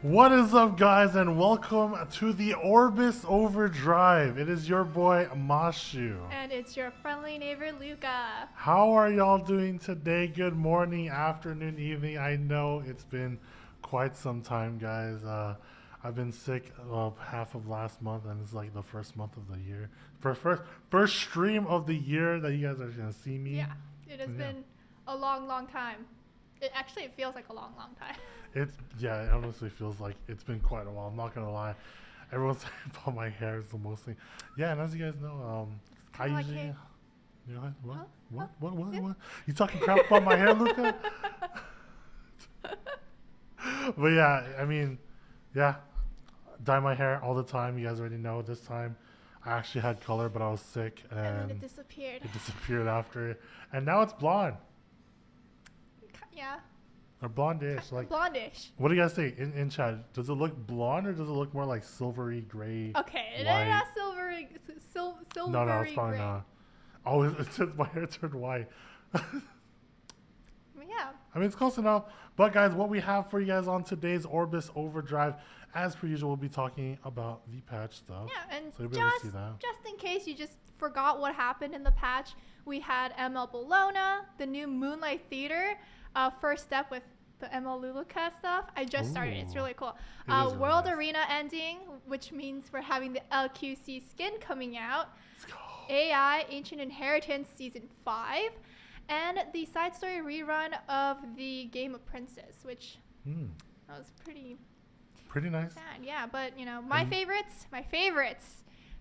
What is up, guys, and welcome to the Orbis Overdrive. It is your boy, Mashuu. And it's your friendly neighbor, Luka. How are y'all doing today? Good morning, afternoon, evening. I know it's been quite some time, guys. I've been sick half of last month, and it's like the first month of the year. First stream of the year that you guys are going to see me. Yeah, it has been a long time. It feels like a long time. It honestly feels like it's been quite a while. I'm not gonna lie. Everyone's saying about my hair is the most thing. Yeah, and as you guys know, I like usually. hair. You're like, what? Huh? What? You talking crap about my hair, Luka? But yeah, I mean, yeah, dye my hair all the time. You guys already know. This time, I actually had color, but I was sick, And then it disappeared. It disappeared after it, and now it's blonde. Yeah. Or blondish, like blondish. What do you guys think in chat? Does it look blonde or does it look more like silvery gray? Okay, white? not silvery. Silvery No, it's probably gray. not. Oh, it says my hair turned white. Yeah. I mean, it's close enough. But guys, what we have for you guys on today's Orbis Overdrive, as per usual, we'll be talking about the patch stuff. Yeah, and so you'll be able to see that. just in case you just forgot what happened in the patch, we had ML Bellona, the new Moonlight Theater. First step with the ML Luka stuff. I just started. It's really cool. Really World nice. Arena ending, which means we're having the LQC skin coming out. Let's go. AI Ancient Inheritance Season 5. And the side story rerun of the Game of Princes, which that was pretty Pretty nice. sad. Yeah, but you know, my favorites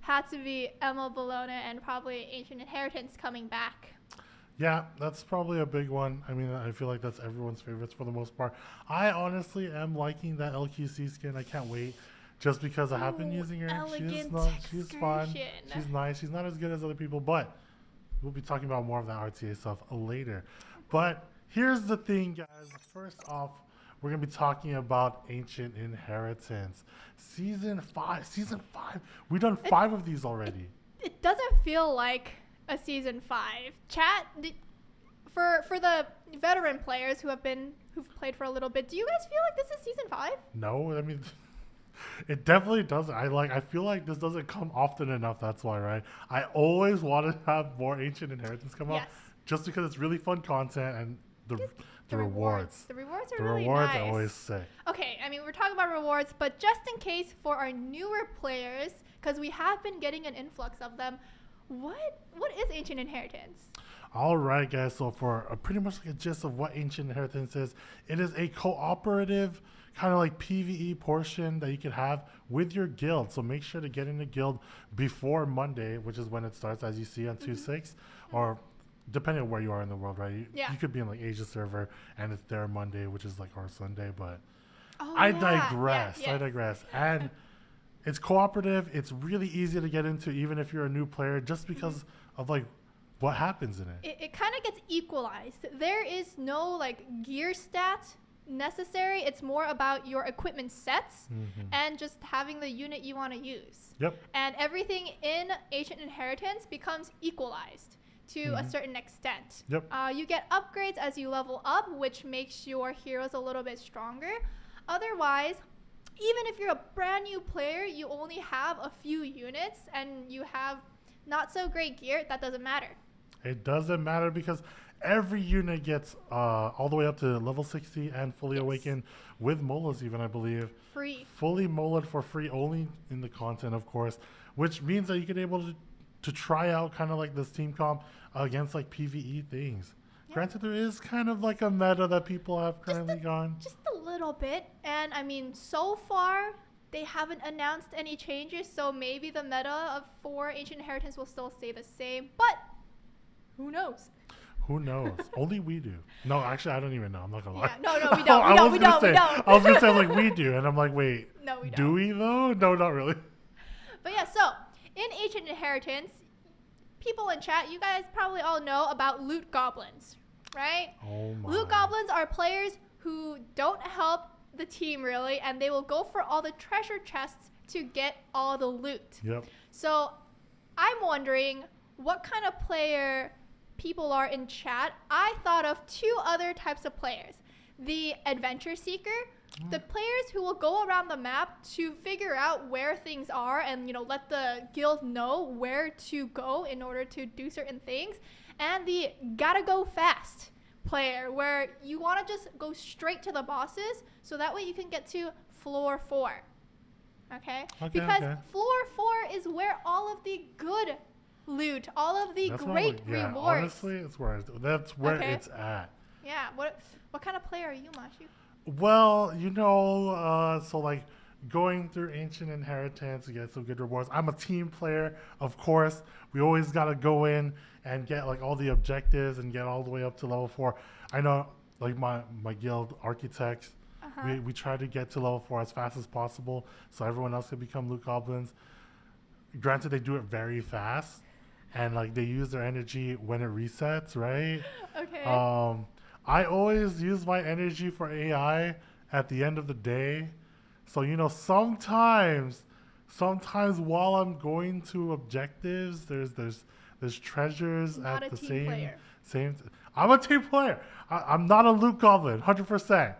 had to be ML Bellona and probably Ancient Inheritance coming back. Yeah, that's probably a big one. I mean, I feel like that's everyone's favorites for the most part. I honestly am liking that LQC skin. I can't wait. Just because I have been using her. She's fun. She's nice. She's not as good as other people, but we'll be talking about more of that RTA stuff later. But here's the thing, guys. First off, we're going to be talking about Ancient Inheritance. Season 5. We've done 5 of these already. It doesn't feel like a season 5. Chat, for the veteran players who've played for a little bit, do you guys feel like this is season 5? No, I mean, it definitely doesn't. I feel like this doesn't come often enough. That's why, right? I always want to have more Ancient Inheritance come up, just because it's really fun content and the rewards. The rewards are really nice. Are always sick. Okay, I mean, we're talking about rewards, but just in case for our newer players, because we have been getting an influx of them, what is Ancient Inheritance? All right, guys. So for pretty much like a gist of what Ancient Inheritance is, it is a cooperative kind of like PvE portion that you can have with your guild. So make sure to get in the guild before Monday, which is when it starts, as you see on 2.6, or depending on where you are in the world, right? You could be in like Asia server and it's there Monday, which is like our Sunday, but I digress. And it's cooperative. It's really easy to get into, even if you're a new player, just because of like what happens in it. It kind of gets equalized. There is no like gear stat necessary. It's more about your equipment sets and just having the unit you want to use. Yep. And everything in Ancient Inheritance becomes equalized to a certain extent. Yep. You get upgrades as you level up, which makes your heroes a little bit stronger. Otherwise, even if you're a brand new player, you only have a few units and you have not so great gear, that doesn't matter. It doesn't matter because every unit gets all the way up to level 60 and fully awakened with molas even, I believe. Free. Fully molad for free, only in the content, of course, which means that you can able to try out kind of like this team comp against like PvE things. Granted, there is kind of like a meta that people have currently gone. Just a little bit. And I mean, so far, they haven't announced any changes. So maybe the meta for Ancient Inheritance will still stay the same. But who knows? Who knows? Only we do. No, actually, I don't even know. I'm not going to lie. Yeah, no, we don't. We don't. I was going to say, like, we do. And I'm like, wait. No, we don't. Do we, though? No, not really. But yeah, so in Ancient Inheritance, people in chat, you guys probably all know about loot goblins, right? Oh my. Loot goblins are players who don't help the team really, and they will go for all the treasure chests to get all the loot. Yep. So I'm wondering what kind of player people are in chat. I thought of 2 other types of players. The adventure seeker, The players who will go around the map to figure out where things are and, let the guild know where to go in order to do certain things. And the gotta go fast player, where you want to just go straight to the bosses so that way you can get to floor 4. Okay? Because floor 4 is where all of the good loot, all of the great rewards. Honestly, that's where it's at. Yeah. What kind of player are you, Mashuu? Well, so like going through Ancient Inheritance to get some good rewards. I'm a team player, of course. We always got to go in and get like all the objectives and get all the way up to level 4. I know like my guild Architects, we try to get to level 4 as fast as possible so everyone else can become loot goblins. Granted, they do it very fast and like they use their energy when it resets, right? Okay. I always use my energy for AI at the end of the day. So, sometimes while I'm going to objectives, there's treasures Not at a the team player. same. I'm a team player. I'm not a loot goblin, 100%.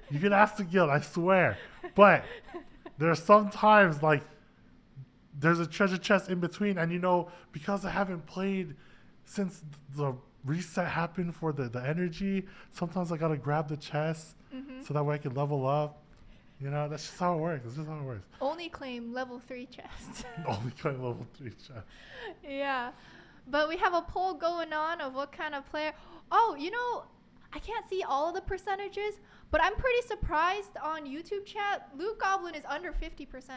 You can ask the guild, I swear. But there's sometimes like there's a treasure chest in between, and because I haven't played since the reset happened for the energy, sometimes I gotta grab the chest so that way I can level up. That's just how it works. It's just how it works. Only claim level 3 chests. Only claim level 3 chest. Yeah. But we have a poll going on of what kind of player. Oh, I can't see all of the percentages, but I'm pretty surprised on YouTube chat. Loot Goblin is under 50%.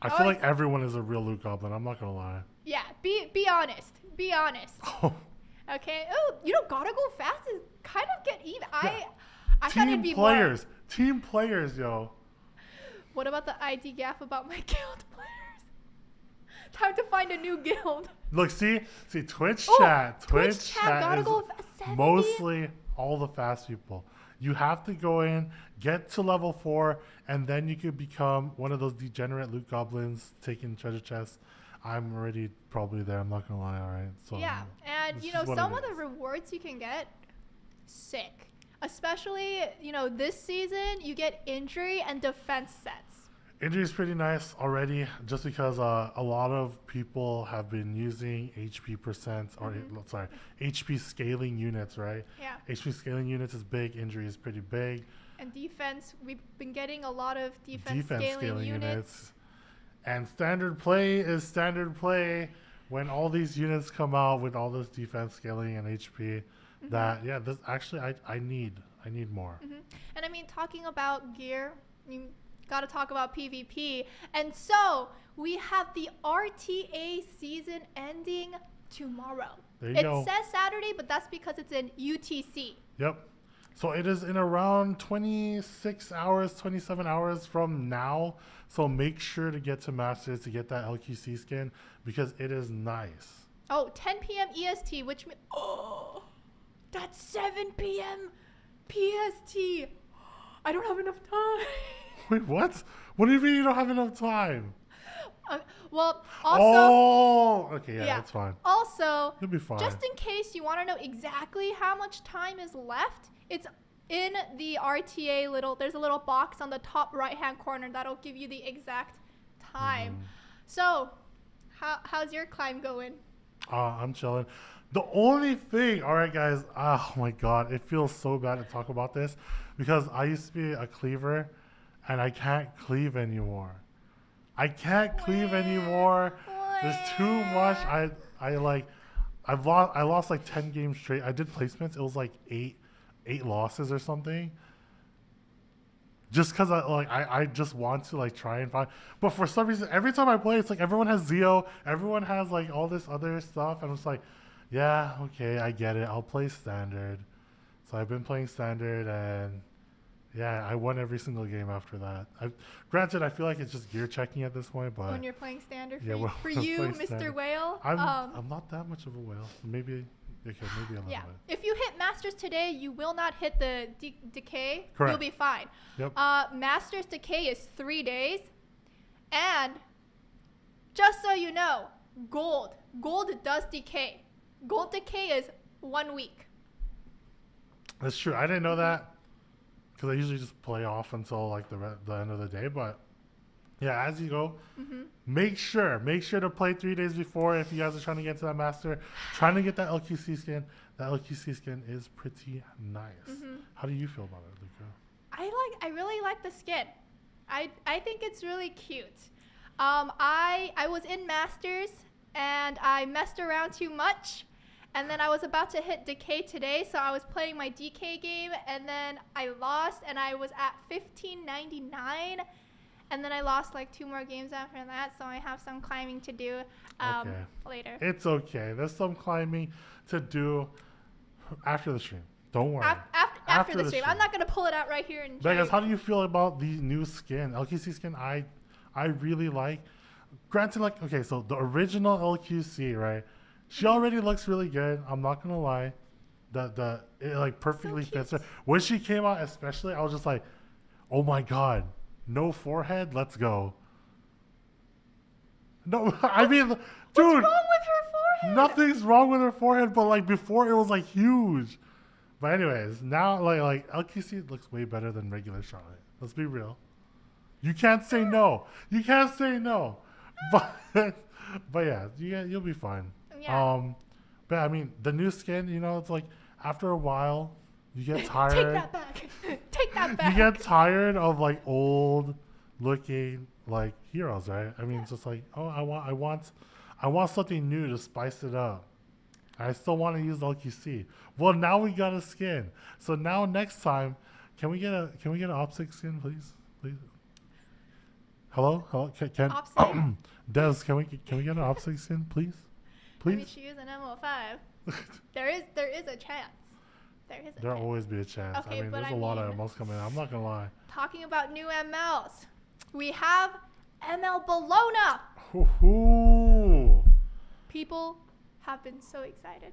I feel like everyone is a real loot goblin. I'm not gonna lie. Yeah, be honest. Be honest. Okay. Oh, gotta go fast is kind of get even. Yeah. I thought it'd be more. Team players, yo. What about the ID gap about my guild players? Time to find a new guild. Look, see, Twitch chat gotta is go 70? Mostly all the fast people. You have to go in, get to level 4, and then you could become one of those degenerate loot goblins taking treasure chests. I'm already probably there. I'm not gonna lie. All right. So yeah, and some of the rewards you can get, sick. Especially this season, you get injury and defense sets. Injury is pretty nice already, just because a lot of people have been using HP percent or HP scaling units, right? Yeah. HP scaling units is big. Injury is pretty big. And defense, we've been getting a lot of defense scaling units. And standard play is standard play when all these units come out with all this defense scaling and HP. This actually I need more. And I mean, talking about gear, you got to talk about PvP. And so we have the RTA season ending tomorrow. There you go. It says Saturday, but that's because it's in UTC. Yep. So it is in around 26 hours, 27 hours from now. So make sure to get to Masters to get that LQC skin because it is nice. Oh, 10 p.m. EST, which means... Oh, that's 7 p.m. PST. I don't have enough time. Wait, what? What do you mean you don't have enough time? Well, also... Oh, okay, yeah, that's fine. Also, you'll be fine. Just in case you want to know exactly how much time is left, it's in the RTA there's a little box on the top right-hand corner that'll give you the exact time. So, how's your climb going? I'm chilling. The only thing, all right, guys, oh my God, it feels so bad to talk about this because I used to be a cleaver and I can't cleave anymore. There's too much. I lost like 10 games straight. I did placements. It was like eight losses or something. Just because I just want to like try and find, but for some reason every time I play, it's like everyone has Zeo, everyone has like all this other stuff, and I'm just like, yeah, okay, I get it. I'll play standard. So I've been playing standard, and yeah, I won every single game after that. Granted, I feel like it's just gear checking at this point, but when you're playing standard, for you, Mr. Standard. Whale, I'm not that much of a whale. Maybe a little bit. If you hit Masters today, you will not hit the decay. Correct. You'll be fine. Yep. Masters decay is 3 days, and just so you know, gold does decay. Gold decay is 1 week. That's true. I didn't know that. because I usually just play off until like the end of the day. But yeah, as you go, make sure to play 3 days before if you guys are trying to get to that master, trying to get that LQC skin. That LQC skin is pretty nice. How do you feel about it, Luka? I really like the skin. I think it's really cute. I was in Masters and I messed around too much, and then I was about to hit Decay today, so I was playing my DK game, and then I lost, and I was at 1599, and then I lost like 2 more games after that, so I have some climbing to do later. It's okay. There's some climbing to do after the stream. Don't worry. After the stream. I'm not going to pull it out right here and show Vegas, you. how do you feel about the new skin? LQC skin, I really like. Granted, like, okay, so the original LQC, right? She already looks really good. I'm not going to lie. It like perfectly fits her. When she came out especially, I was just like, oh my God, no forehead? Let's go. No, I mean, dude. What's wrong with her forehead? Nothing's wrong with her forehead, but like before it was like huge. But anyways, now like LQC looks way better than regular Charlotte. Let's be real. You can't say no. You can't say no. But yeah, you'll be fine. Yeah. But I mean, the new skin, you know, it's like after a while, you get tired. Take that back. Take that back. You get tired of like old looking like heroes, right? I mean, it's just like, oh, I want something new to spice it up. I still want to use LQC. Well, now we got a skin. So now next time, can we get an OPSEC skin, please? Please. Hello? Can Des, can we get an OPSEC skin, please? Please. I mean, she is an MO5. there is a chance. There'll always be a chance. Okay, I mean, but there's a lot of MLs coming out. I'm not gonna lie. Talking about new MLs, we have ML Bellona. Ooh. People have been so excited.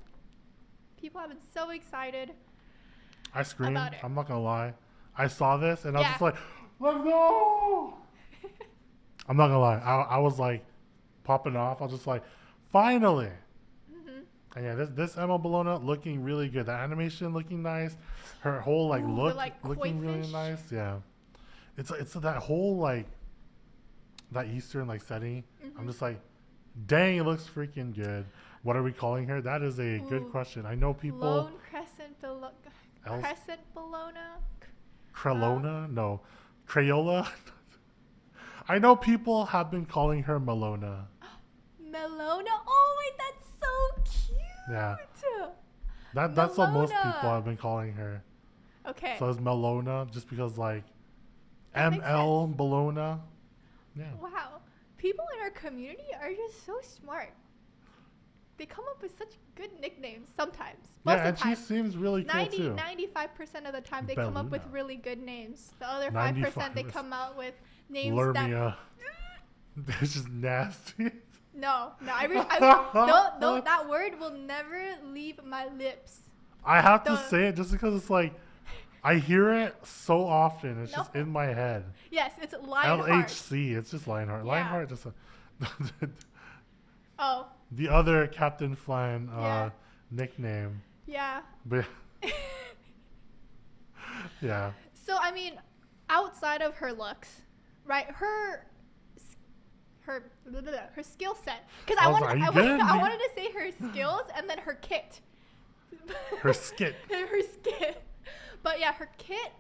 I screamed. About it. I'm not gonna lie. I saw this and I was just like, let's go. I'm not gonna lie. I was like popping off. I was just like, finally. And yeah, this Emma Bellona looking really good. The animation looking nice. Her whole like look looking really nice. Yeah, it's that whole like that Eastern like setting. I'm just like, dang, it looks freaking good. What are we calling her? That is a good question. I know people. Lone Crescent Bellona. Crelona? No, Crayola. I know people have been calling her Melona. Melona? Oh wait, that's so cute. Yeah. That's what most people have been calling her. Okay. So it's Melona just because like That makes ML sense. Bellona. Yeah. Wow. People in our community are just so smart. They come up with such good nicknames sometimes. Most Yeah, of and the time. she seems really cool too. 95% of the time they come up with Bellona. really good names. The other 5% they 95%. come out with names Lermia. It's just nasty. No, that word will never leave my lips. I have to The- say it just because it's like I hear it so often. It's just No. in my head. Yes, it's Lionheart. LHC. It's just Lionheart. Yeah. Lionheart just Oh, the other Captain Flan Yeah. nickname. yeah. But yeah. So I mean, outside of her looks, right? Her skill set. Because I wanted to say her skills and then her kit. Her skit. Her skit. But yeah, her kit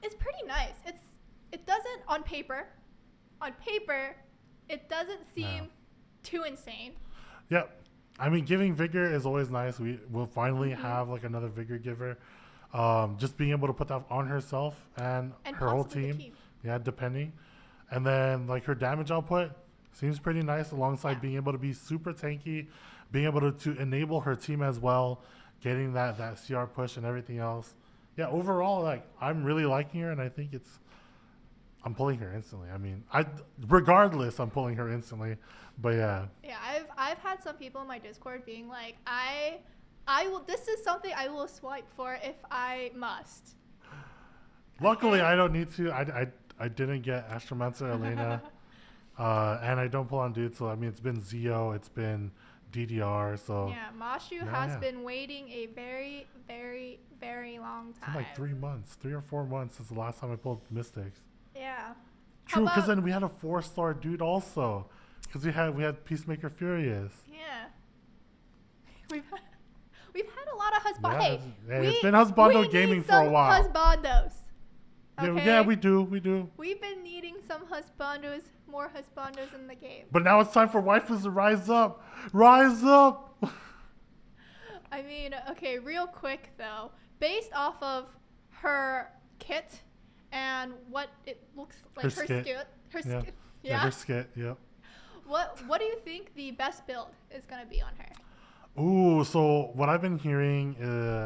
is pretty nice. It doesn't on paper. On paper, it doesn't seem too insane. Yep. I mean, giving vigor is always nice. We will finally have like another vigor giver. Just being able to put that on herself and her whole possibly the team. Yeah, depending. And then like her damage output seems pretty nice alongside being able to be super tanky, being able to enable her team as well, getting that CR push and everything else. Yeah, overall, like I'm really liking her, and I think I'm pulling her instantly. I mean, regardless, I'm pulling her instantly. But yeah. Yeah, I've had some people in my Discord being like, I will. This is something I will swipe for if I must. Luckily, I don't need to. I didn't get Astromancer Elena, and I don't pull on dudes. So I mean, it's been Zio, it's been DDR. So Yeah, Mashuu has been waiting a very, very, very long it's time. been like 3 months, 3 or 4 months since the last time I pulled Mystics. Yeah. True, because then we had a 4-star dude also, because we had Peacemaker Furious. Yeah. We've had a lot of husband. Yeah, Hey, it's been husbando gaming for a while. Husbandos. Okay? Yeah, we do. We've been needing some husbandos, more husbandos in the game. But now it's time for waifus to rise up. Rise up! I mean, okay, real quick though, based off of her kit and what it looks like, her skit. Yeah, her skit, yep. What do you think the best build is going to be on her? Ooh, so what I've been hearing,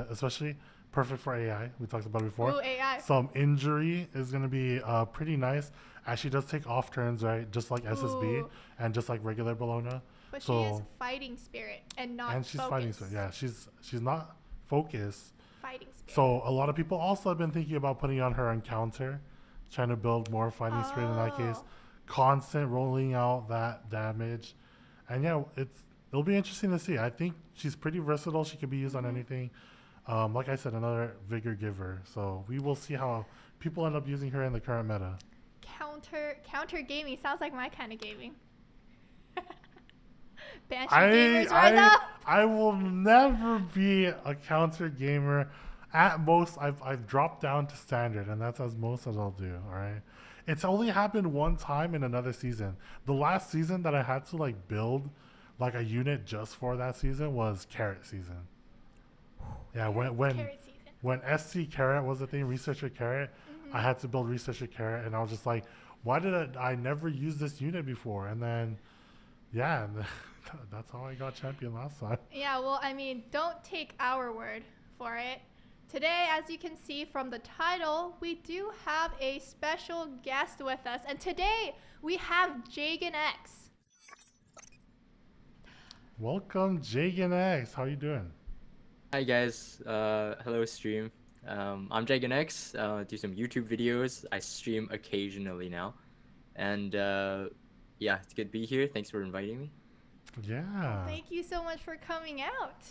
especially perfect for AI, we talked about it before. Ooh, AI. Some injury is going to be pretty nice, as she does take off turns, right? Just like SSB and just like regular Bellona. But she is fighting spirit and not and she's focus. fighting spirit. Yeah, she's not focused. Fighting spirit. So a lot of people also have been thinking about putting on her encounter, trying to build more fighting spirit in that case. Constant rolling out that damage. And yeah, it'll be interesting to see. I think she's pretty versatile. She can be used on anything. Like I said, another vigor giver. So we will see how people end up using her in the current meta. Counter gaming sounds like my kind of gaming. Banshee gamers rise up. I will never be a counter gamer. At most, I've dropped down to standard, and that's as most as I'll do. All right. It's only happened one time in another season. The last season that I had to like build like a unit just for that season was Carrot season. Yeah, when SC Carrot was the thing, Researcher Carrot, I had to build Researcher Carrot, and I was just like, why did I never use this unit before? And then, yeah, that's how I got champion last time. Yeah, well, I mean, don't take our word for it. Today, as you can see from the title, we do have a special guest with us. And today, we have JaganX. Welcome, JaganX. How are you doing? Hi, guys. Hello, stream. I'm JaganX. Do some YouTube videos. I stream occasionally now. And yeah, it's good to be here. Thanks for inviting me. Yeah. Thank you so much for coming out.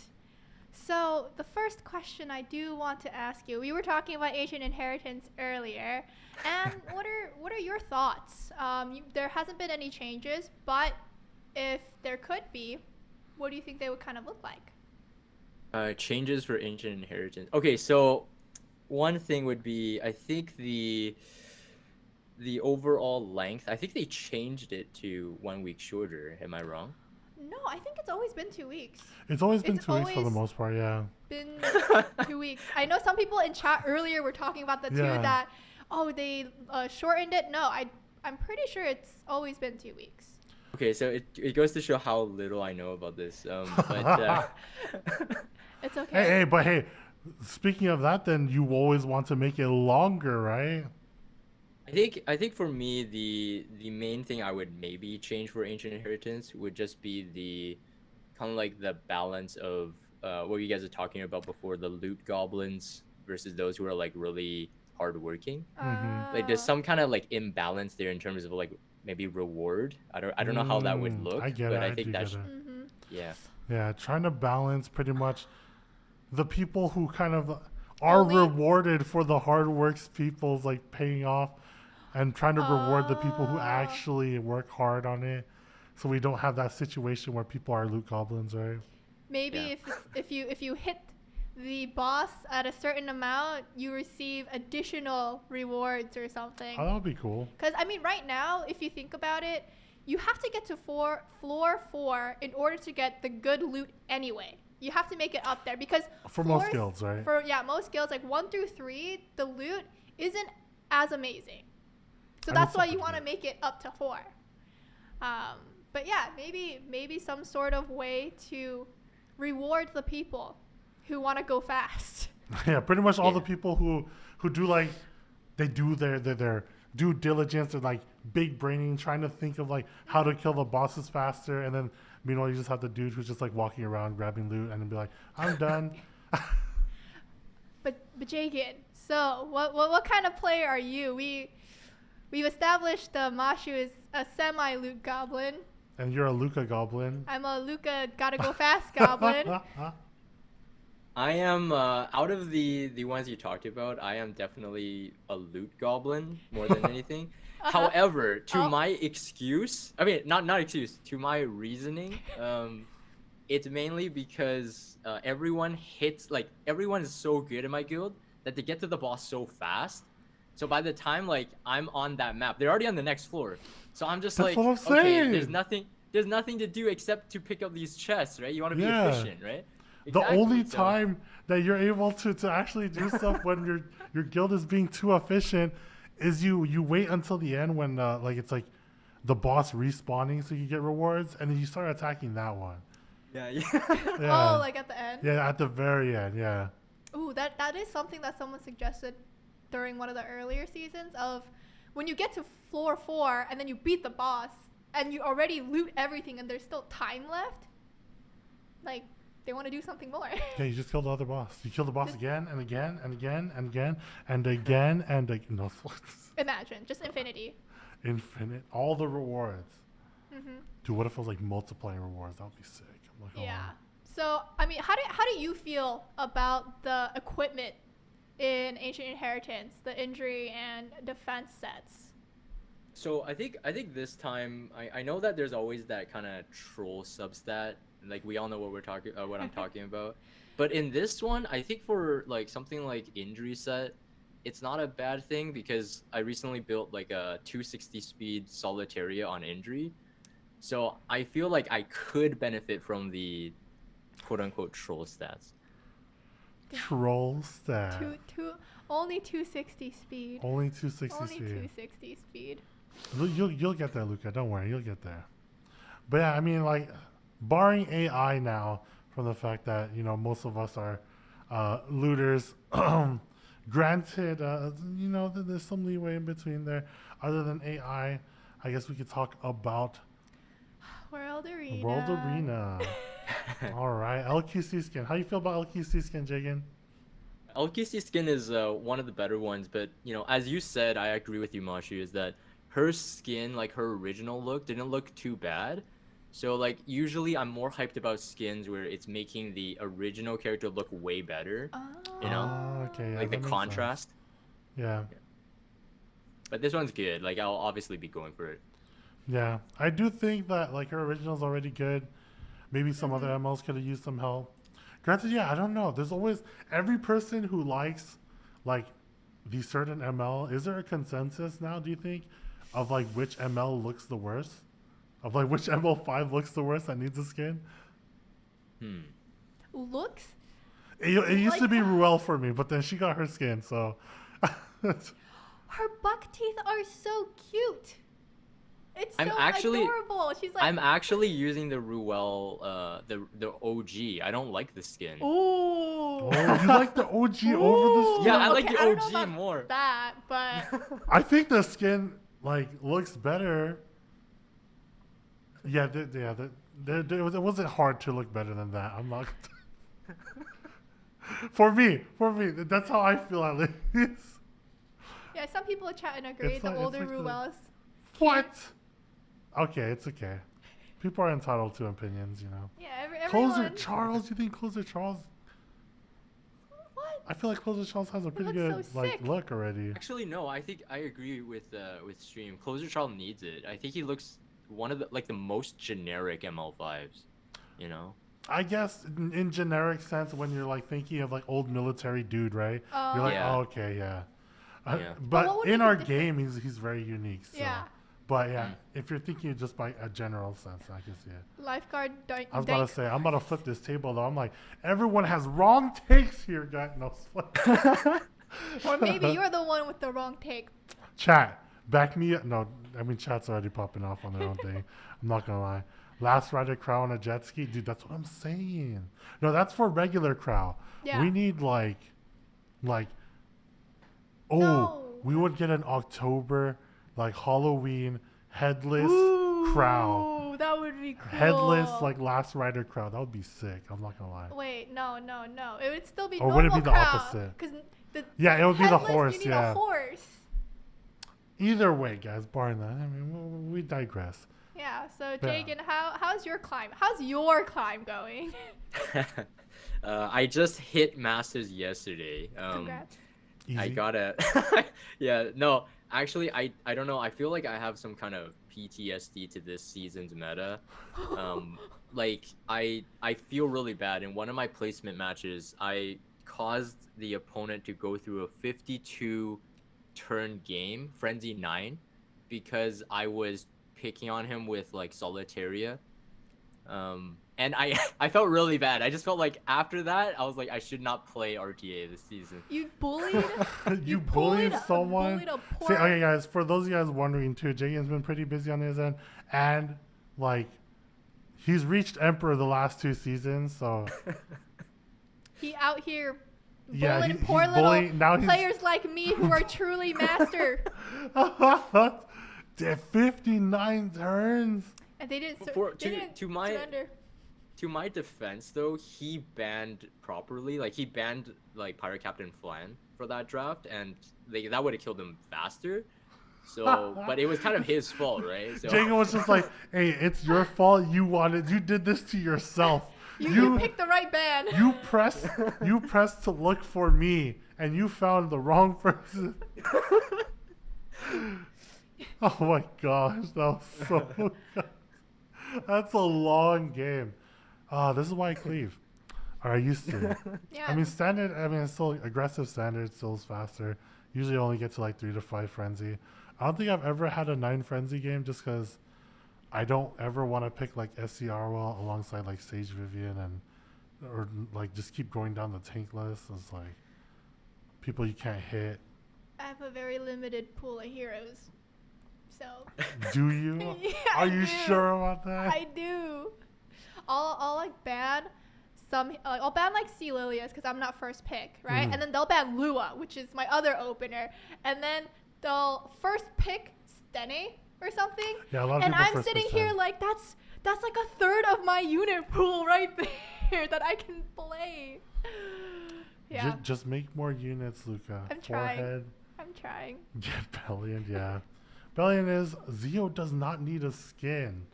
So the first question I do want to ask you, we were talking about Ancient Inheritance earlier, and what are your thoughts? There hasn't been any changes, but if there could be, what do you think they would kind of look like? Changes for Ancient Inheritance. Okay, so one thing would be, I think the overall length, I think they changed it to 1 week shorter. Am I wrong? No, I think it's always been 2 weeks. It's always been 2 weeks for the most part, yeah. Been 2 weeks. I know some people in chat earlier were talking about the two that, they shortened it. No, I'm pretty sure it's always been 2 weeks. Okay, so it goes to show how little I know about this. But it's okay. Hey, speaking of that, then you always want to make it longer, right? I think for me the main thing I would maybe change for Ancient Inheritance would just be the kind of like the balance of what you guys are talking about before, the loot goblins versus those who are like really hardworking. Like there's some kind of like imbalance there in terms of like maybe reward. I don't know how that would look. I get it. I think that's yeah, trying to balance pretty much the people who kind of are rewarded for the hard works people's like paying off, and trying to reward the people who actually work hard on it, so we don't have that situation where people are loot goblins, right? Maybe if you hit the boss at a certain amount, you receive additional rewards or something. Oh, that would be cool. Because I mean, right now, if you think about it, you have to get to floor 4 in order to get the good loot anyway. You have to make it up there because for most guilds, right? Most guilds, like 1 through 3, the loot isn't as amazing. So that's why you want to make it up to 4. But yeah, maybe some sort of way to reward the people who want to go fast. Yeah, pretty much all the people who do like, they do their due diligence, or like big braining, trying to think of like how to kill the bosses faster, and then meanwhile you just have the dude who's just like walking around grabbing loot and then be like, I'm done. But Jagan, so what kind of player are you? We've established Mashuu is a semi loot goblin. And you're a Luka goblin. I'm a Luka gotta go fast goblin. I am out of the ones you talked about. I am definitely a loot goblin more than anything. However, to my excuse, I mean not excuse, to my reasoning, it's mainly because everyone is so good in my guild that they get to the boss so fast. So by the time like I'm on that map, they're already on the next floor. So I'm just That's like, what I'm okay, saying. there's nothing to do except to pick up these chests, right? You want to be Yeah. efficient, right? The Exactly, only so- time that you're able to actually do stuff when your guild is being too efficient is you wait until the end when like it's like the boss respawning so you get rewards, and then you start attacking that one. Yeah. Yeah. Oh, like at the end. Yeah, at the very end. Yeah. Ooh, that is something that someone suggested during one of the earlier seasons of when you get to floor 4 and then you beat the boss and you already loot everything and there's still time left. Like they want to do something more. Yeah, you just kill the other boss. You kill the boss Just- again and again and again and again and again and again. No, Imagine just infinity. infinite. All the rewards. Mhm. Dude, what if it was like multiplying rewards? That would be sick. I'm not gonna Yeah. lie. So, I mean, how do you feel about the equipment in Ancient Inheritance, the injury and defense sets? So I think this time I know that there's always that kind of troll substat. Like we all know what we're talking what I'm talking about. But in this one, I think for like something like injury set, it's not a bad thing because I recently built like a 260 speed Solitaria on injury. So I feel like I could benefit from the quote unquote troll stats. Troll stat. Only 260 speed. Only 260 Only speed. 260 speed. You'll get there, Luca. Don't worry, you'll get there. But yeah, I mean, like, barring AI now, from the fact that most of us are looters. Granted, there's some leeway in between there. Other than AI, I guess we could talk about World Arena. World Arena. All right, LQC skin. How you feel about LQC skin, Jagan? LQC skin is one of the better ones, but as you said, I agree with you, Mashuu, is that her skin, like her original look, didn't look too bad. So like usually I'm more hyped about skins where it's making the original character look way better, you know, Oh, okay, yeah, like the that makes contrast. sense. Yeah. But this one's good. Like I'll obviously be going for it. Yeah, I do think that like her original's already good. Maybe some other MLs could have used some help. Granted, yeah, I don't know. There's always every person who likes like the certain ML. Is there a consensus now? Do you think of like which ML looks the worst? Of like which ML5 looks the worst that needs a skin? Looks? It used to Like- be Ruel for me, but then she got her skin, so. Her buck teeth are so cute. It's so I'm actually- adorable. She's like, I'm actually using the Ruel, the OG. I don't like the skin. ooh. Oh, you like the OG over the skin? Yeah, I like Okay, the I don't know OG about more. that, but I think the skin like looks better. Yeah, it wasn't hard to look better than that. I'm not. for me, that's how I feel at least. yeah, some people in chat and agree. It's The like- it's older like the- Ruels. What? Okay, it's okay. People are entitled to opinions, Yeah, Closer everyone. Charles, you think Closer Charles? What? I feel like Closer Charles has a pretty good looks so like sick. look already. Actually, no. I think I agree with Stream. Closer Child needs it. I think he looks one of the most generic ML5s. You know. I guess in generic sense, when you're like thinking of like old military dude, right? You're like, Yeah. oh, okay, yeah. Yeah. But what But would in make it our different? game, he's very unique. So. Yeah. But yeah, if you're thinking just by a general sense, I can see it. Lifeguard. I was about to say, I'm about to flip this table though. I'm like, everyone has wrong takes here, guys. No, Or maybe you're the one with the wrong take. chat, back me up. No, I mean, chat's already popping off on their own thing. I'm not gonna lie. Last Rider Crow on a jet ski, dude. That's what I'm saying. No, that's for regular Crow. Yeah. We need like, oh, No. we would get an October like Halloween headless Crow. Ooh, that would be cool. Headless like Last Rider Crow. That would be sick. I'm not gonna lie. Wait, no. It would still be Or normal would it be the crowd, opposite? 'cause Yeah, it would be the headless, horse. You need Yeah. a horse. Either way, guys, barring that, I mean, we digress. Yeah. So Yeah. Jagan, how's your climb? How's your climb going? I just hit masters yesterday. Congrats. I Easy. got a yeah, no, actually I don't know. I feel like I have some kind of PTSD to this season's meta. Like I feel really bad. In one of my placement matches, I caused the opponent to go through a 52 turn game, Frenzy 9, because I was picking on him with like Solitaria. And I I felt really bad. I just felt like after that, I was like I should not play RTA this season. You bullied. You bullied someone. Bullied a See, poor. okay, guys, for those of you guys wondering too, Jagan's been pretty busy on his end, and like he's reached Emperor the last 2 seasons, so He out here yeah, bullying he's poor little bullying. Now he's players like me who are truly master. 59 turns. And they didn't. To my surrender. to my defense though, he banned properly. Like he banned like Pirate Captain Flan for that draft, and that would have killed him faster. So, but it was kind of his fault, right? So Jagan was just like, "Hey, it's your fault. You did this to yourself. You picked the right ban. You pressed to look for me, and you found the wrong person." Oh my gosh, that was so good. That's a long game. This is why I cleave. Or I used to. Yeah. I mean, standard, it's still aggressive standard, still is faster. Usually only get to like 3 to 5 frenzy. I don't think I've ever had a 9 frenzy game just because I don't ever want to pick like SCR well alongside like Sage Vivian or like just keep going down the tank list. It's like people you can't hit. I have a very limited pool of heroes. So. Do you? Yeah, Are I you do. sure about that? I do. I'll like ban some. I'll ban like C Lilias because I'm not first pick, right? Mhm. And then they'll ban Lua, which is my other opener, and then they'll first pick Stene or something. Yeah, a lot of And people I'm first sitting pick here Zen. like that's like a third of my unit pool right there that I can play. Yeah, Just make more units, Luka. I'm trying. Forehead. I'm trying. Yeah, Bellion, yeah. Bellion is, Zio does not need a skin.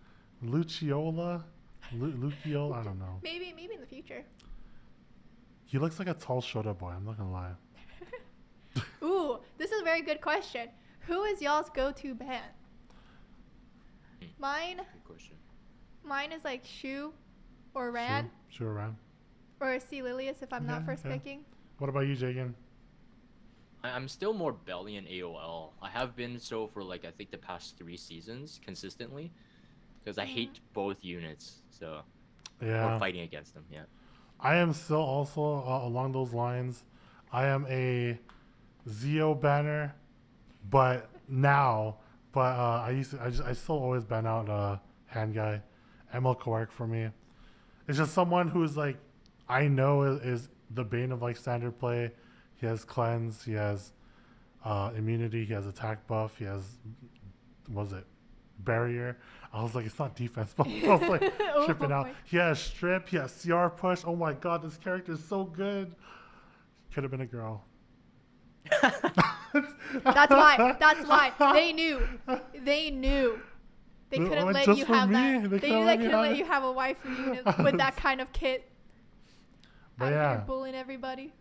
Luciola? Luciola? I don't know. Maybe in the future. He looks like a tall Shota boy, I'm not gonna lie. Ooh, this is a very good question. Who is y'all's go-to ban? Mine good question. is like Shu or Ran Sure, Ran. or C Lilius if I'm not Yeah, first okay. picking. What about you, Jagan? I'm still more Belly and AOL. I have been so for like I think the past 3 seasons consistently, because I hate both units. So Yeah. or fighting against them. Yeah. I am still also along those lines. I am a Zio banner, but I still always ban out hand guy, ML Quark for me. It's just someone who's like I know is the bane of like standard play. He has cleanse, he has immunity, he has attack buff, he has barrier. I was like, it's not defense, but I was like tripping out. my- He has strip, he has CR push. Oh my god, this character is so good. Could have been a girl. That's why. They knew. They couldn't What, let just you for have me? that. They They couldn't let me couldn't have let it? you have a waifu unit with that kind of kit. But Out yeah. here bullying everybody.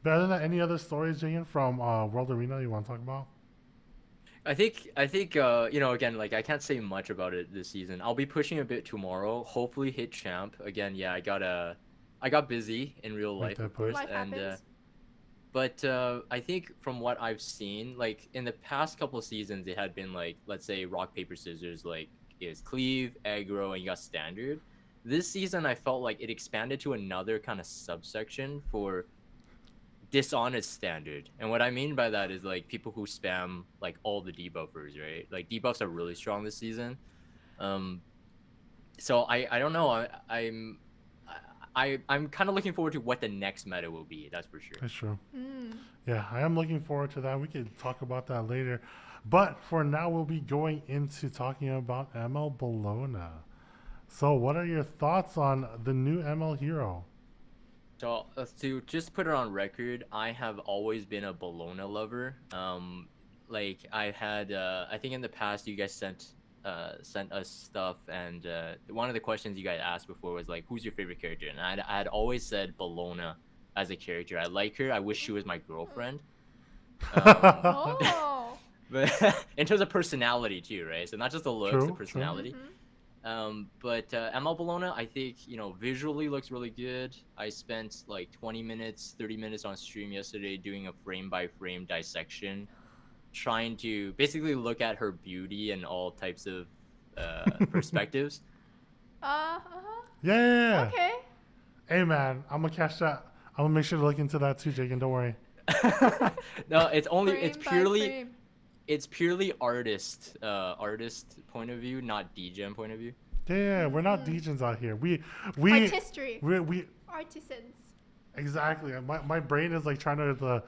But other than that, any other stories, Jagan, from World Arena you want to talk about? I think you know, again, like I can't say much about it this season. I'll be pushing a bit tomorrow. Hopefully hit champ again. Yeah, I got busy in real Make life, that of course, push. Life happens. but I think from what I've seen, like in the past couple of seasons, it had been like, let's say rock paper scissors, like is cleave, aggro, and you got standard. This season, I felt like it expanded to another kind of subsection for dishonest standard. And what I mean by that is like people who spam like all the debuffers, right? Like debuffs are really strong this season. So I don't know. I'm kind of looking forward to what the next meta will be. That's for sure. That's true. Mm. Yeah, I am looking forward to that. We can talk about that later. But for now, we'll be going into talking about ML Bellona. So what are your thoughts on the new ML hero? So to just put it on record, I have always been a Bellona lover. Like I had, I think in the past you guys sent sent us stuff, and one of the questions you guys asked before was like, "Who's your favorite character?" And I had always said Bellona as a character. I like her. I wish she was my girlfriend. Oh. But in terms of personality too, right? So not just the looks, the True, personality. But ML Bellona, I think, visually looks really good. I spent like 20 minutes, 30 minutes on stream yesterday doing a frame by frame dissection, trying to basically look at her beauty and all types of perspectives. Yeah. Okay. Hey man, I'm gonna catch that. I'm gonna make sure to look into that too, Jagan. Don't worry. No, it's Frame by frame. purely artist point of view, not DGen point of view. Yeah, we're not degens out here. We Artistry. we Artisans. exactly. My brain is like trying to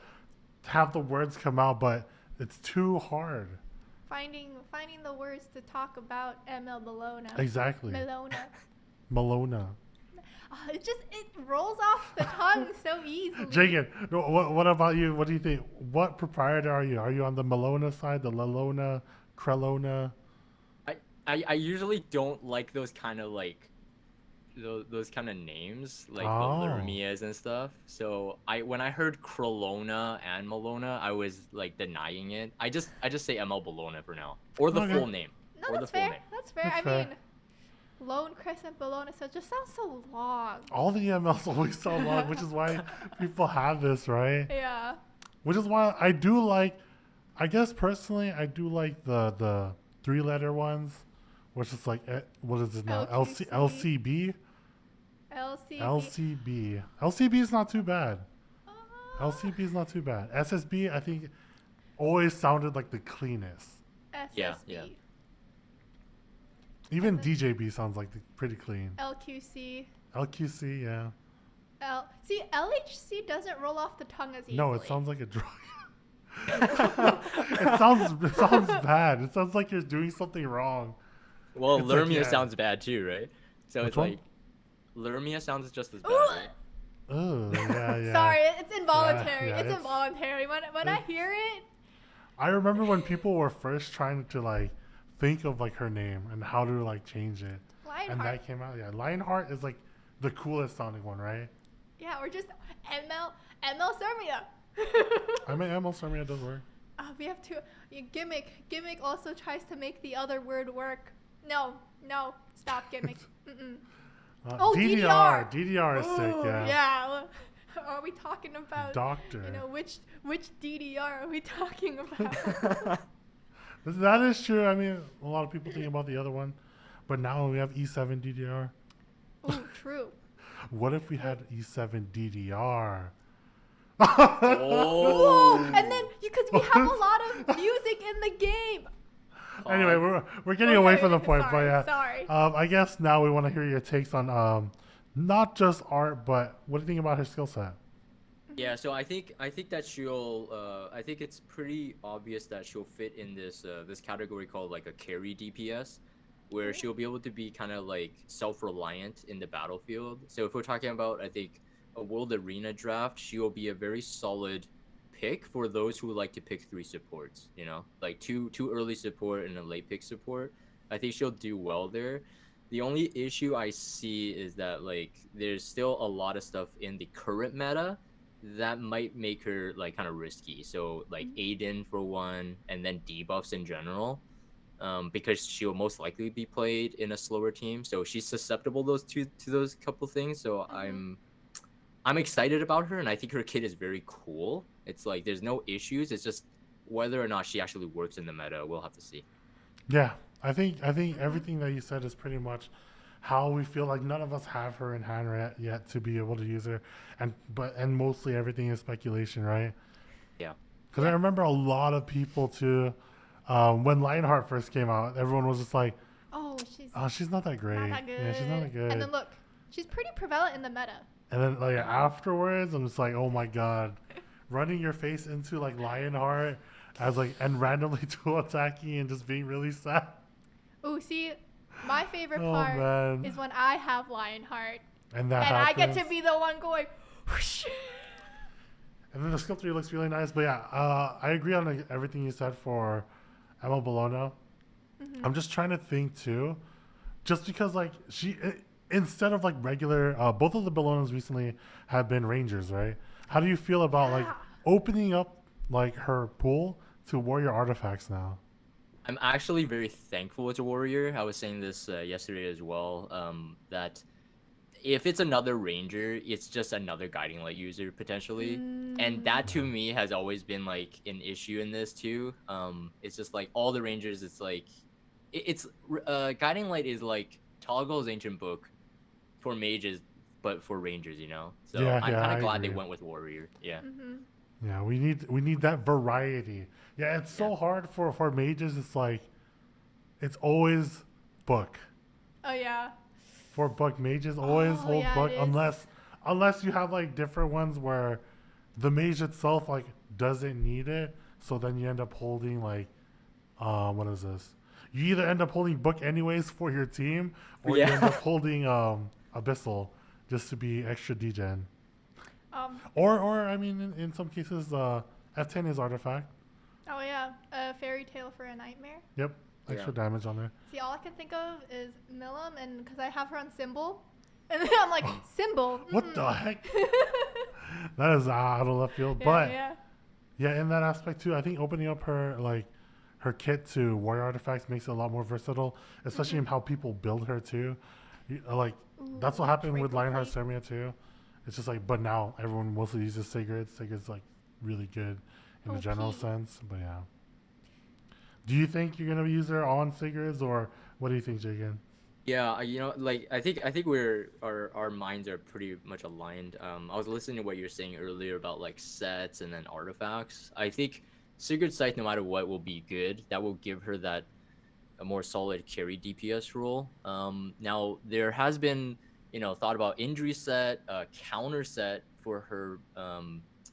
have the words come out, but it's too hard. Finding the words to talk about ML Bellona. Exactly. Bellona. Malona. It rolls off the tongue so easily. Jagan, what about you? What do you think? What proprietor are you? Are you on the Malona side, the Lalona, Krelona? I usually don't like those kind of like those kind of names, like the Oh. Lermias and stuff. So when I heard Krelona and Malona, I was like denying it. I just say ML Bellona for now, or the Okay. full name. No, or the that's full fair. name. That's fair. That's I fair. mean, Lone Crescent Bellona, so it just sounds so long. All the MLs always so long, which is why people have this, right? Yeah. Which is why I do like, I guess personally, I do like the 3-letter ones, which is like, what is it now? LQC. LCB? LCB. LCB. LCB is not too bad. LCB is not too bad. SSB, I think, always sounded like the cleanest. SSB. Yeah. Even DJB sounds like pretty clean. LQC. LQC, yeah. See, LHC doesn't roll off the tongue as easily. No, it sounds like a drug. it sounds bad. It sounds like you're doing something wrong. Well, It's like, Lermia yeah. sounds bad too, right? So Which it's one? like Lermia sounds just as bad. Ooh. Right? Oh, yeah. Sorry, it's involuntary. Yeah, it's it's- involuntary. When I hear it, I remember when people were first trying to like think of like her name and how to like change it. And Lionheart. that came out. Yeah, Lionheart is like the coolest sounding one, right? Yeah, or just ML Sermia. I mean, Emil Sarmia does work. We have to. Gimmick also tries to make the other word work. No, stop gimmick. Oh, DDR. DDR is sick, Ooh, yeah. Yeah. Are we talking about Doctor. which DDR are we talking about? That is true. I mean, a lot of people think about the other one, but now we have E7 DDR. Ooh, true. What if we had E7 DDR? Oh. And then because we have a lot of music in the game. Anyway, we're getting away from the point, Sorry, but yeah. sorry. I guess now we want to hear your takes on not just art, but what do you think about her skill set? Yeah, so I think that she'll I think it's pretty obvious that she'll fit in this this category called like a carry DPS, where she'll be able to be kind of like self-reliant in the battlefield. So if we're talking about, I think, a World Arena draft, she will be a very solid pick for those who like to pick 3 supports, like two early support and a late pick support. I think she'll do well there. The only issue I see is that like there's still a lot of stuff in the current meta that might make her like kind of risky. So like Aiden for one, and then debuffs in general, because she'll most likely be played in a slower team. So she's susceptible to those couple things. So I'm excited about her, and I think her kit is very cool. It's like there's no issues. It's just whether or not she actually works in the meta, we'll have to see. Yeah, I think everything that you said is pretty much how we feel. Like none of us have her in hand yet to be able to use her, and mostly everything is speculation, right? Yeah. Because I remember a lot of people too, when Lionheart first came out, everyone was just like, Oh, she's not that great. not that good. Yeah, she's not that good. And then look, she's pretty prevalent in the meta. And then like afterwards, I'm just like, oh my god, running your face into like Lionheart as like and randomly dual attacking and just being really sad. Ooh, see, my favorite Oh, part man. is when I have Lionheart And that and I happens. get to be the one going. Whoosh. And then the skill 3 looks really nice. But yeah, I agree on like, everything you said for Emma Bellona. I'm just trying to think too, just because like instead of like regular, both of the Bellonas recently have been Rangers, right? How do you feel about like opening up like her pool to warrior artifacts now? I'm actually very thankful it's a warrior. I was saying this yesterday as well. That if it's another ranger, it's just another guiding light user potentially, and that to me has always been like an issue in this too. It's just like all the rangers. It's like it's guiding light is like Toggle's ancient book for mages, but for rangers, you know. So Yeah, I'm yeah, kind I of glad agree. they went with warrior. Yeah. Yeah, we need that variety. Yeah, it's so Yeah. hard for mages. It's like it's always book. Oh yeah. For book mages, always Oh, hold yeah, book it is. unless you have like different ones where the mage itself like doesn't need it. So then you end up holding like what is this? You either end up holding book anyways for your team, or you Yeah. end up holding abyssal just to be extra degen. Um. Or I mean in some cases F10 is artifact. Oh yeah. A fairy tale for a nightmare. Yep. Extra Yeah. damage on there. See, all I can think of is Milim, and because I have her on symbol, and then I'm like symbol. What the heck? That is out of left field. Yeah, But yeah. yeah, in that aspect too, I think opening up her kit to warrior artifacts makes it a lot more versatile, especially in how people build her too. Like that's what happened with Draco Lionheart plate. Semia too. It's just like, but now everyone mostly uses Sigurd. Sigurd's like really good in the general OP. sense. But yeah. Do you think you're gonna use her on Sigurds, or what do you think, Jagan? Yeah, you know, like I think our minds are pretty much aligned. I was listening to what you were saying earlier about like sets and then artifacts. I think Sigurd's Scythe, no matter what, will be good. That will give her that a more solid carry DPS role. Now there has been, you know, thought about injury set, counter set for her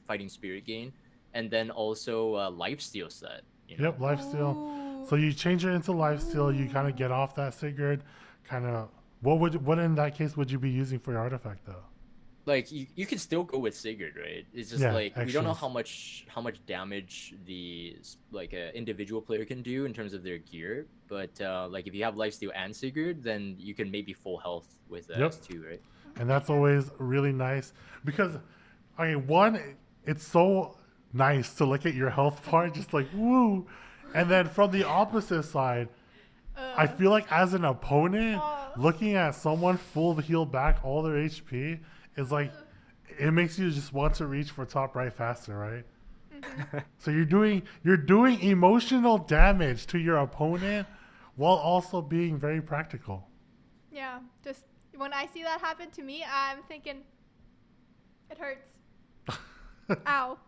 fighting spirit gain, and then also lifesteal set. You know? Yep, lifesteal. Ooh. So you change it into lifesteal. You kind of get off that Sigurd. Kind of. What in that case would you be using for your artifact though? Like you can still go with Sigurd, right? It's just Yeah, like we don't know extras. how much damage the like a individual player can do in terms of their gear, but like if you have lifesteal and Sigurd, then you can maybe full health with Yep. S2, right? And that's always really nice because, okay, one, it's so nice to look at your health bar, just like woo, and then from the opposite side, I feel like as an opponent, looking at someone full healed back all their HP is like, it makes you just want to reach for top right faster, right? So you're doing emotional damage to your opponent while also being very practical. Yeah. Just when I see that happen to me, I'm thinking, it hurts. Ow.